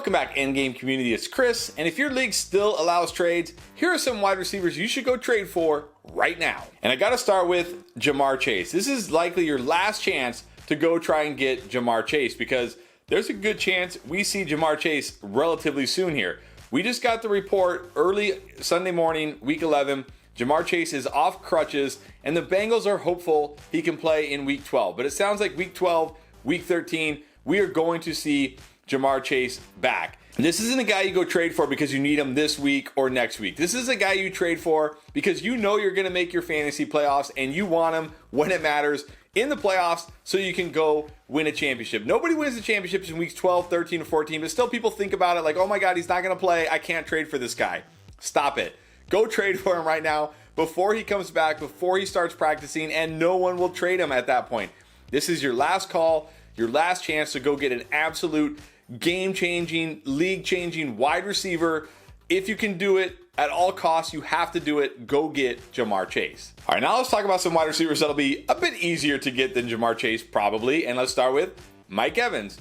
Welcome back, Endgame community. It's Chris, and if your league still allows trades, here are some wide receivers you should go trade for right now. And I got to start with Ja'Marr Chase. This is likely your last chance to go try and get Ja'Marr Chase because there's a good chance we see Ja'Marr Chase relatively soon here. We just got the report early Sunday morning, week 11. Ja'Marr Chase is off crutches, and the Bengals are hopeful he can play in week 12. But it sounds like week 12, week 13, we are going to see Ja'Marr Chase back. This isn't a guy you go trade for because you need him this week or next week. This is a guy you trade for because you know you're going to make your fantasy playoffs and you want him when it matters in the playoffs so you can go win a championship. Nobody wins the championships in weeks 12, 13, or 14, but still people think about it like, oh my God, he's not going to play. I can't trade for this guy. Stop it. Go trade for him right now before he comes back, before he starts practicing, and no one will trade him at that point. This is your last call, your last chance to go get an absolute game-changing, league-changing wide receiver. If you can do it at all costs, you have to do it. Go get Ja'Marr Chase. All right, now let's talk about some wide receivers that'll be a bit easier to get than Ja'Marr Chase probably. And let's start with Mike Evans.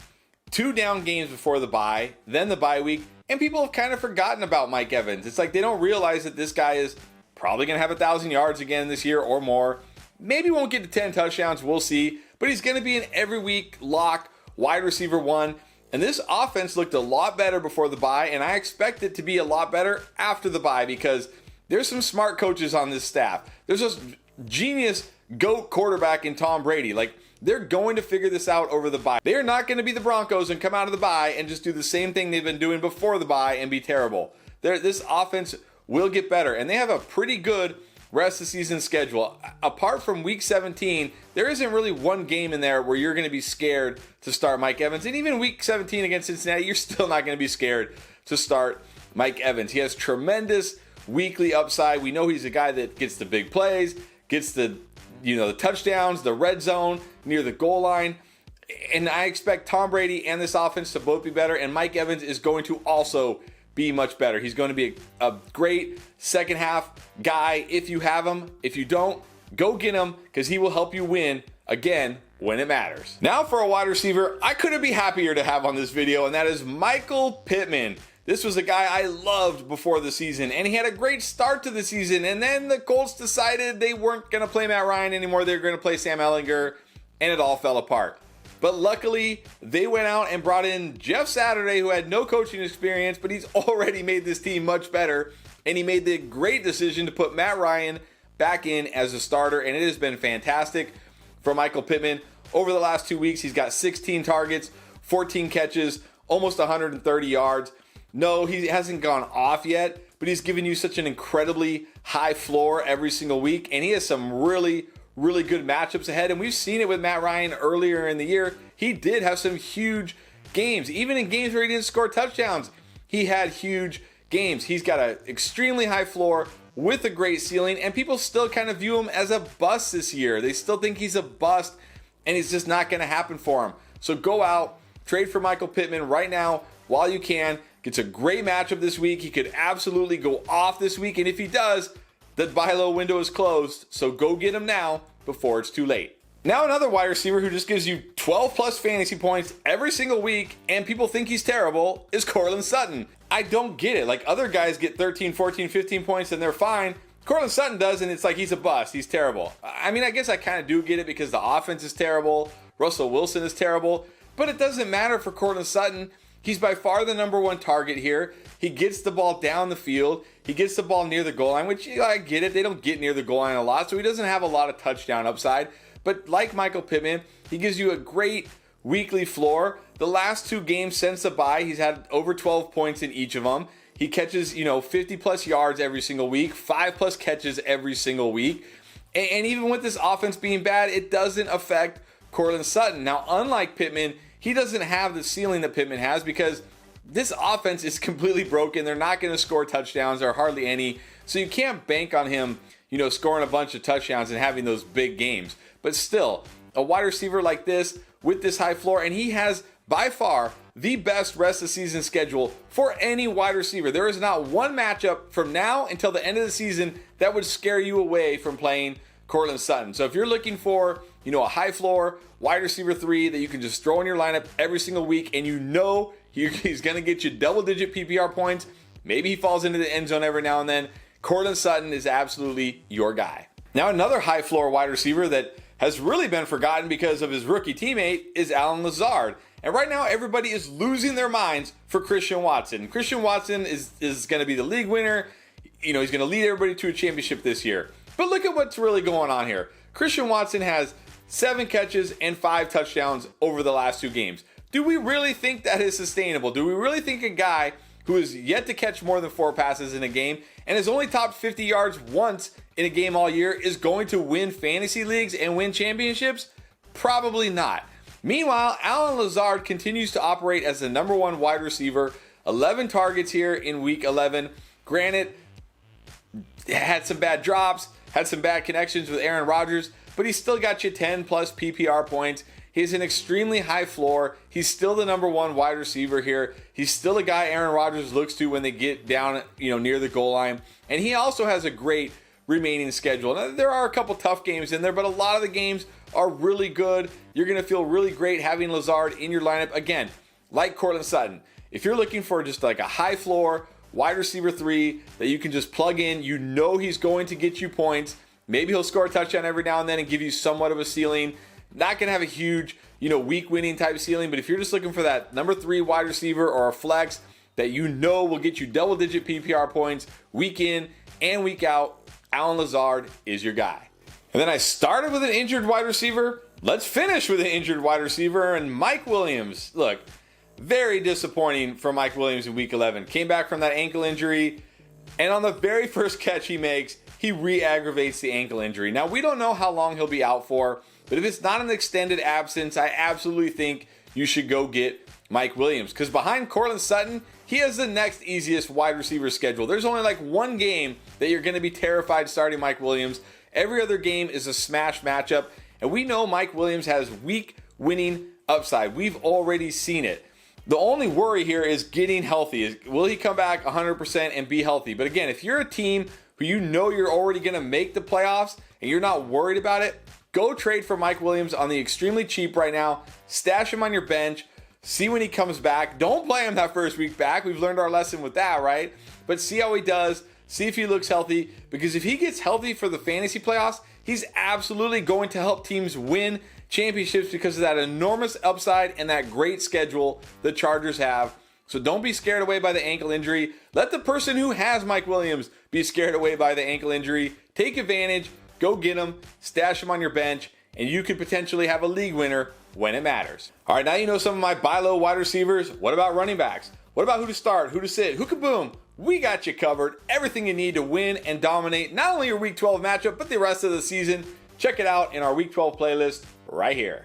2 down games before the bye, then the bye week, and people have kind of forgotten about Mike Evans. It's like they don't realize that this guy is probably going to have 1,000 yards again this year or more. Maybe won't get to 10 touchdowns, we'll see. But he's going to be an every week lock wide receiver 1. And this offense looked a lot better before the bye, and I expect it to be a lot better after the bye because there's some smart coaches on this staff. There's this genius GOAT quarterback in Tom Brady. Like, they're going to figure this out over the bye. They are not going to be the Broncos and come out of the bye and just do the same thing they've been doing before the bye and be terrible. This offense will get better, and they have a pretty good rest of the season schedule. Apart from week 17, there isn't really one game in there where you're going to be scared to start Mike Evans. And even week 17 against Cincinnati, you're still not going to be scared to start Mike Evans. He has tremendous weekly upside. We know he's a guy that gets the big plays, gets the touchdowns, the red zone near the goal line. And I expect Tom Brady and this offense to both be better. And Mike Evans is going to also be much better. He's going to be a great second half guy if you have him. If you don't, go get him because he will help you win again when it matters. Now for a wide receiver I couldn't be happier to have on this video, and that is Michael Pittman. This was a guy I loved before the season, and he had a great start to the season, and then the Colts decided they weren't going to play Matt Ryan anymore. They were going to play Sam Ehlinger, and it all fell apart. But luckily, they went out and brought in Jeff Saturday, who had no coaching experience, but he's already made this team much better. And he made the great decision to put Matt Ryan back in as a starter, and it has been fantastic for Michael Pittman. Over the last 2 weeks, he's got 16 targets, 14 catches, almost 130 yards. No, he hasn't gone off yet, but he's given you such an incredibly high floor every single week, and he has some really good matchups ahead, and we've seen it with Matt Ryan earlier in the year. He did have some huge games. Even in games where he didn't score touchdowns, he had huge games. He's got an extremely high floor with a great ceiling, and people still kind of view him as a bust this year. They still think he's a bust, and it's just not going to happen for him. So go out, trade for Michael Pittman right now while you can. Gets a great matchup this week. He could absolutely go off this week, and if he does, the buy low window is closed, so go get him now before it's too late. Now another wide receiver who just gives you 12 plus fantasy points every single week and people think he's terrible is Courtland Sutton. I don't get it. Like, other guys get 13, 14, 15 points and they're fine. Courtland Sutton does, and it's like he's a bust. He's terrible. I mean, I guess I kind of do get it because the offense is terrible. Russell Wilson is terrible. But it doesn't matter for Courtland Sutton. He's by far the number 1 target here. He gets the ball down the field. He gets the ball near the goal line, which I get it. They don't get near the goal line a lot, so he doesn't have a lot of touchdown upside. But like Michael Pittman, he gives you a great weekly floor. The last 2 games since the bye, he's had over 12 points in each of them. He catches, 50 plus yards every single week, 5 plus catches every single week. And even with this offense being bad, it doesn't affect Courtland Sutton. Now, unlike Pittman, he doesn't have the ceiling that Pittman has because this offense is completely broken. They're not going to score touchdowns. There are hardly any. So you can't bank on him, scoring a bunch of touchdowns and having those big games. But still, a wide receiver like this with this high floor, and he has by far the best rest of the season schedule for any wide receiver. There is not one matchup from now until the end of the season that would scare you away from playing Courtland Sutton. So if you're looking for, a high floor wide receiver 3 that you can just throw in your lineup every single week and He's going to get you double-digit PPR points. Maybe he falls into the end zone every now and then. Courtland Sutton is absolutely your guy. Now, another high-floor wide receiver that has really been forgotten because of his rookie teammate is Allen Lazard. And right now, everybody is losing their minds for Christian Watson. Christian Watson is going to be the league winner. He's going to lead everybody to a championship this year. But look at what's really going on here. Christian Watson has 7 catches and 5 touchdowns over the last 2 games. Do we really think that is sustainable? Do we really think a guy who is yet to catch more than 4 passes in a game and has only topped 50 yards once in a game all year is going to win fantasy leagues and win championships? Probably not. Meanwhile, Allen Lazard continues to operate as the number 1 wide receiver. 11 targets here in week 11. Granted, had some bad drops, had some bad connections with Aaron Rodgers, but he still got you 10 plus PPR points. He has an extremely high floor. He's still the number 1 wide receiver here. He's still a guy Aaron Rodgers looks to when they get down, near the goal line. And he also has a great remaining schedule. Now, there are a couple tough games in there, but a lot of the games are really good. You're going to feel really great having Lazard in your lineup. Again, like Courtland Sutton, if you're looking for just like a high floor wide receiver 3 that you can just plug in, he's going to get you points. Maybe he'll score a touchdown every now and then and give you somewhat of a ceiling. Not going to have a huge, week winning type ceiling, but if you're just looking for that number 3 wide receiver or a flex that will get you double digit PPR points week in and week out, Allen Lazard is your guy. And then I started with an injured wide receiver. Let's finish with an injured wide receiver and Mike Williams. Look, very disappointing for Mike Williams in week 11. Came back from that ankle injury, and on the very first catch he makes, he re-aggravates the ankle injury. Now, we don't know how long he'll be out for, but if it's not an extended absence, I absolutely think you should go get Mike Williams. Because behind Courtland Sutton, he has the next easiest wide receiver schedule. There's only like 1 game that you're going to be terrified starting Mike Williams. Every other game is a smash matchup. And we know Mike Williams has week winning upside. We've already seen it. The only worry here is getting healthy. Will he come back 100% and be healthy? But again, if you're a team who you're already going to make the playoffs and you're not worried about it, go trade for Mike Williams on the extremely cheap right now. Stash him on your bench. See when he comes back. Don't play him that first week back. We've learned our lesson with that, right? But see how he does. See if he looks healthy. Because if he gets healthy for the fantasy playoffs, he's absolutely going to help teams win championships because of that enormous upside and that great schedule the Chargers have. So don't be scared away by the ankle injury. Let the person who has Mike Williams be scared away by the ankle injury. Take advantage. Go get him. Stash him on your bench. And you could potentially have a league winner when it matters. All right, now you know some of my buy low wide receivers. What about running backs? What about who to start, who to sit, who kaboom? We got you covered. Everything you need to win and dominate not only your Week 12 matchup, but the rest of the season. Check it out in our Week 12 playlist right here.